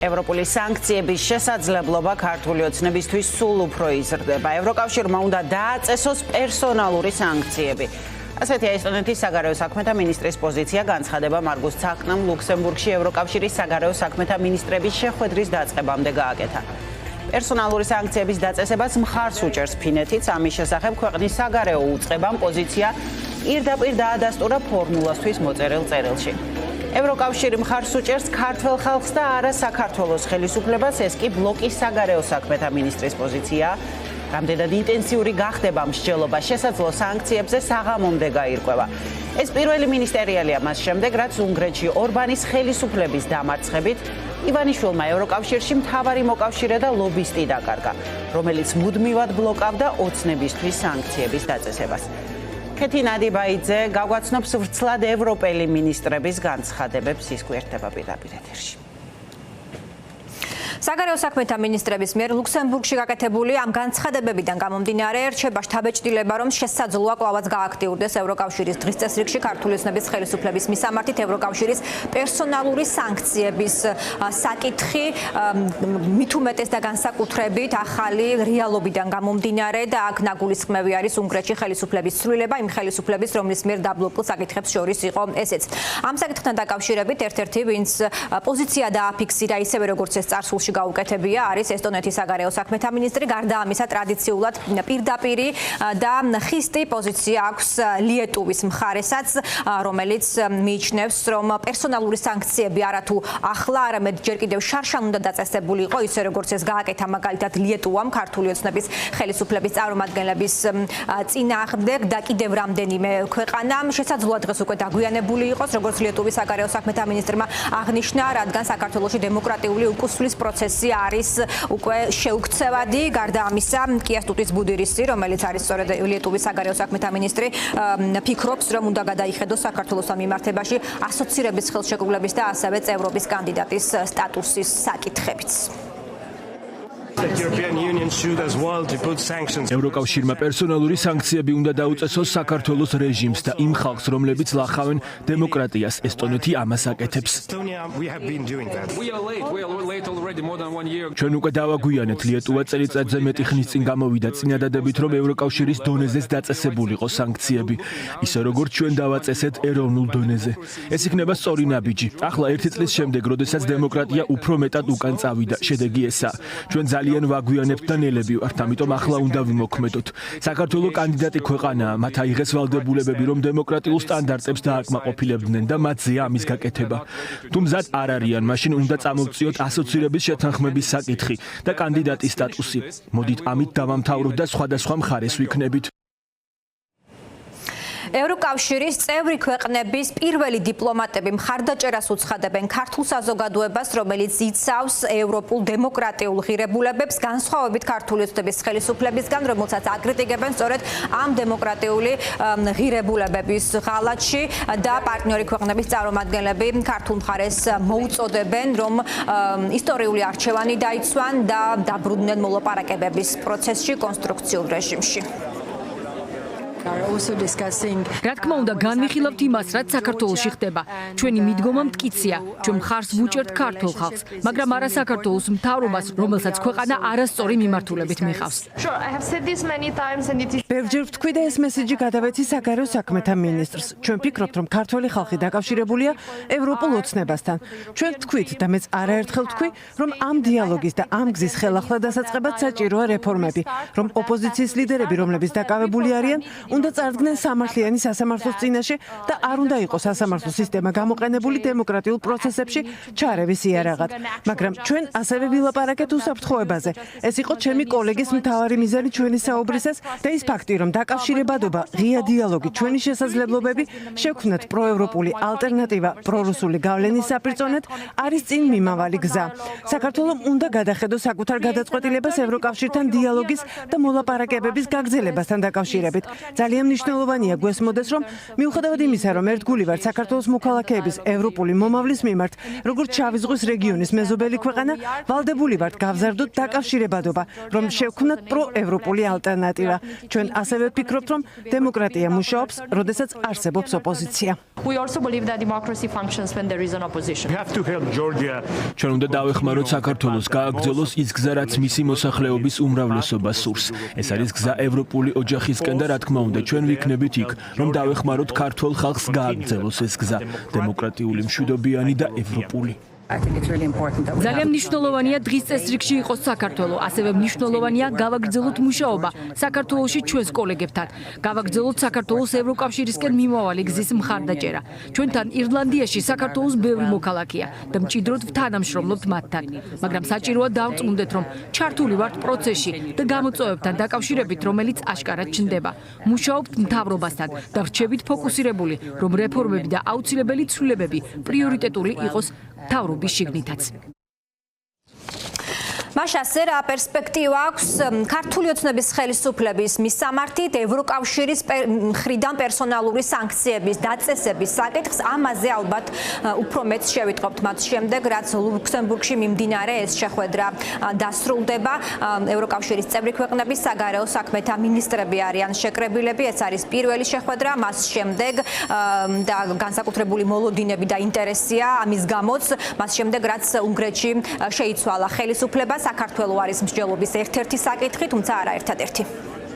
ევროპული სანქციების შესაძლებლობა ქართული ოცნებისთვის სულ უფრო იზრდება. ევროკავშირმა უნდა დააწესოს პერსონალური სანქციები. ასეთია ესტონეთის საგარეო საქმეთა მინისტრის პოზიცია განცხადება მარგუს ცაყნამ ლუქსემბურგში ევროკავშირის საგარეო საქმეთა მინისტრების შეხვედრის დაწყებამდე გააკეთა. პერსონალური სანქციების დაწესებას მხარს უჭერს ფინეთიც, ამის შესახებ ქვეყნის საგარეო უწყებამ პოზიცია პირდაპირ დაადასტურა ფორმულასთვის მოწერილ წერილში. ევროკავშირი მხარს უჭერს ქართველ ხალხს და არა საქართველოს ხელისუფლებას, ეს კი ბლოკის საგარეო საქმეთა მინისტრის პოზიციაა. რამდენად ინტენსიური გახდება მსჯელობა შესაძლო სანქციებზე საღამომდე გაირკვევა. ეს პირველი მინისტერიალია მას შემდეგ, რაც უნგრეთში ორბანის ხელისუფლების დამარცხებით ივანიშვილმა ევროკავშირში მთავარი მოკავშირე და ლობისტი დაკარგა, რომელიც მუდმივად ბლოკავდა ოცნებისთვის სანქციების დაწესებას. ქეთი ნადიბაიძე გაგვაცნობს ვრცლად ევროპელი მინისტრების განცხადებებს, ის გვერდება პირდაპირ ეთერში. საგარეო საქმეთა მინისტრების მიერ ლუქსემბურგში გაკეთებული ამ განცხადებებიდან გამომდინარე რჩება შთაბეჭდილება, რომ შესაძლოა კვლავაც გააქტიურდეს ევროკავშირის დღის წესრიგში ქართული ოცნების ხელისუფლების მისამართით ევროკავშირის პერსონალური სანქციების საკითხი, მით უმეტეს და განსაკუთრებით ახალი რეალობიდან გამომდინარე და აქ ნაგულისხმევი არის უნგრეთში ხელისუფლების ცვლილება, იმ ხელისუფლების, რომლის მიერ დაბლოკულ საკითხებს შორის იყო ესეც. ამ საკითხთან დაკავშირებით ერთ-ერთი, ვინც პოზიცია დააფიქსირა ისევე როგორც ეს წარსულში გაუკეთებია, არის ესტონეთის საგარეო საქმეთა მინისტრი. გარდა ამისა, ტრადიციულად პირდაპირი და ხისტი პოზიცია აქვს ლიეტუვის მხარესაც, რომელიც მიიჩნევს, რომ პერსონალური სანქციები არათუ ახლა, არამედ ჯერ კიდევ შარშან უნდა დაწესებულიყო, ისე როგორც ეს გააკეთა მაგალითად ლიეტუვამ ქართული ოცნების ხელისუფლების წარმომადგენლების წინააღმდეგ და კიდევ რამდენიმე ქვეყანამ. შესაძლოა დღეს უკვე დაგვიანებული იყოს, როგორც ლიეტუვის საგარეო საქმეთა მინისტრმა აღნიშნა, რადგან საქართველოში დემოკრატიული უკუსვლის პროცესი არის უკვე შეუქცევადი. გარდა ამისა, კიასტუტის ბუდირისი, რომელიც არის სწორედ ლიეტუვის საგარეო საქმეთა მინისტრი, ფიქრობს, რომ უნდა გადაიხედოს საქართველოს მიმართებაში ასოცირების ხელშეკრულების და ასევე წევრობის კანდიდატის სტატუსის საკითხებიც. ევროკავშირმა პერსონალური სანქციები უნდა დაუწესოს საქართველოს რეჟიმს და იმ ხალხს, რომლებიც ლახავენ დემოკრატიას. ესტონეთი ამას აკეთებს. ჩვენ უკვე დავაგვიანეთ, ლიეტუვა წელიწადზე მეტი ხნის წინ გამოვიდა წინადადებით, რომ ევროკავშირის დონეზეც დაწესებულიყო სანქციები, ისე როგორც ჩვენ დავაწესეთ ეროვნულ დონეზე. ეს იქნება სწორი ნაბიჯი. ახლა 1 წლის შემდეგ, როდესაც დემოკრატია უფრო მეტად უკან წავიდა, შედეგი ესაა. ჩვენ ძალიან ვაგვიანებთ და ნელები ვართ, ამიტომ ახლა უნდა ვიმოქმედოთ. საქართველოს კანდიდატი ქვეყანაა, მათ აიღეს ვალდებულებები, რომ დემოკრატიულ სტანდარტებს დააკმაყოფილებდნენ და მათზეა ამის გაკეთება. თუ მზად არ არიან, მაშინ უნდა წამოვწიოთ ასოცირების შეთანხმების საკითხი და კანდიდატის სტატუსი. მოდით ამით დავამთავროთ და სხვადასხვა მხარეს ვიქნებით. ევროკავშირის წევრი ქვეყნების პირველი დიპლომატები მხარდაჭერას უცხადებენ ქართულ საზოგადოებას, რომელიც იცავს ევროპულ დემოკრატიულ ღირებულებებს, განსხვავებით ქართული ოცნების ხელისუფლებისგან, რომელსაც აკრიტიკებენ სწორედ ამ დემოკრატიული ღირებულებების ღალატში და პარტნიორი ქვეყნების წარმომადგენლები ქართულ მხარეს მოუწოდებენ, რომ ისტორიული არჩევანი დაიცვან და დაბრუნდნენ მოლაპარაკებების პროცესში კონსტრუქციულ რეჟიმში. რა თქმა უნდა, განვიხილავთ იმას, რაც საქართველოში ხდება. ჩვენი მიდგომა მტკიცეა. ჩვენ მხარს ვუჭერთ ქართულ ხალხს, მაგრამ არა საქართველოს მთავრობას, რომელსაც ქვეყანა არასწორი მიმართულებით მიყავს. ბევრჯერ ვთქვი და ეს მესიჯი გადავეცი საგარეო საქმეთა მინისტრს. ჩვენ ვფიქრობთ, რომ ქართველი ხალხი დაკავშირებულია ევროპულ ოცნებასთან. ჩვენ ვთქვით და მეც არაერთხელ ვთქვი, რომ ამ დიალოგის და ამ გზის ხელახლა დასაწყებად საჭიროა რეფორმები, რომ ოპოზიციის ლიდერები, რომლებიც დაკავებული არიან, უნდა წარდგნენ სამართლიანი სასამართლოს წინაშე და არ უნდა იყოს სასამართლო სისტემა გამოყენებული დემოკრატიულ პროცესებში ჩარევის იარაღად. მაგრამ ჩვენ ასევე ვილაპარაკეთ უსაფრთხოებაზე. ეს იყო ჩემი კოლეგის მთავარი მიზანი ჩვენი საუბრისას და ის ფაქტი, რომ დაკავშირებადობა, ღია დიალოგი, ჩვენი შესაძლებლობები შევქმნათ პროევროპული ალტერნატივა პრორუსული გავლენის საპირწონედ არის წინ მიმავალი გზა. საქართველოს უნდა გადახედოს საკუთარ გადაწყვეტილებას ევროკავშირთან დიალოგის და მოლაპარაკებების გაგრძელებასთან დაკავშირებით. ძალიან მნიშვნელოვანია გვესმოდეს, რომ მიუხედავად იმისა, რომ ერთგული ვართ საქართველოს მოქალაქეების ევროპული მომავლის მიმართ, როგორც შავი ზღვის რეგიონის მეზობელი ქვეყანა, ვალდებული ვართ გავზარდოთ დაკავშირებადობა, რომ შევქმნათ პროევროპული ალტერნატივა. ჩვენ ასევე ვფიქრობთ, რომ დემოკრატია მუშაობს, როდესაც არსებობს ოპოზიცია. We also believe that democracy functions when there is an opposition. We have to help Georgia. ჩვენ უნდა დავეხმაროთ საქართველოს გააგრძელოს ის გზა, რაც მისი მოსახლეობის უმრავლესობას სურს. ეს არის გზა ევროპული ოჯახისკენ და რა თქმა უნდა, ჩვენ ვიქნებით იქ, რომ დავეხმაროთ ქართულ ხალხს გააგრძელოს ეს გზა, დემოკრატიული, მშვიდობიანი და ევროპული. ძალიან მნიშვნელოვანია დღის წესრიგში იყოს საქართველო, ასევე მნიშვნელოვანია გავაგრძელოთ მუშაობა საქართველოში ჩვენს კოლეგებთან. გავაგრძელოთ საქართველოს ევროკავშირისკენ მიმავალი გზის მხარდაჭერა. ჩვენთან ირლანდიაში საქართველოს ბევრი მოქალაქეა და მჭიდროდ ვთანამშრომლობთ მათთან. მაგრამ საჭიროა დავწმუნდეთ, რომ ჩართული ვართ პროცესში და გამოწვევებთან დაკავშირებით, რომელიც აშკარად ჩნდება. მუშაობთ მთავრობასთან და ვრჩებით ფოკუსირებული, რომ რეფორმები და აუცილებელი ცვლილებები პრიორიტეტული იყოს თავრობის შიგნითაც. მას ასე რა პერსპექტივა აქვს ქართული ოცნების ხელისუფლების მისამართით ევროკავშირის მხრიდან პერსონალური სანქციების დაწესების საკითხს. ამაზე ალბათ უფრო მეც შევიტყობთ მათ შემდეგ, რაც ლუქსემბურგში მიმდინარე ეს შეხვედრა დასრულდება. ევროკავშირის წევრი ქვეყნების საგარეო საქმეთა მინისტრები არიან შეკრებილები. ეს არის პირველი შეხვედრა, მას შემდეგ და განსაკუთრებული მოლოდინები და ინტერესია ამის გამოც, მას შემდეგ რაც უნგრეთში შეიცვალა ხელისუფლება. საქართველო არის მსჯელობის ერთ-ერთი საკითხი, თუმცა არა ერთადერთი.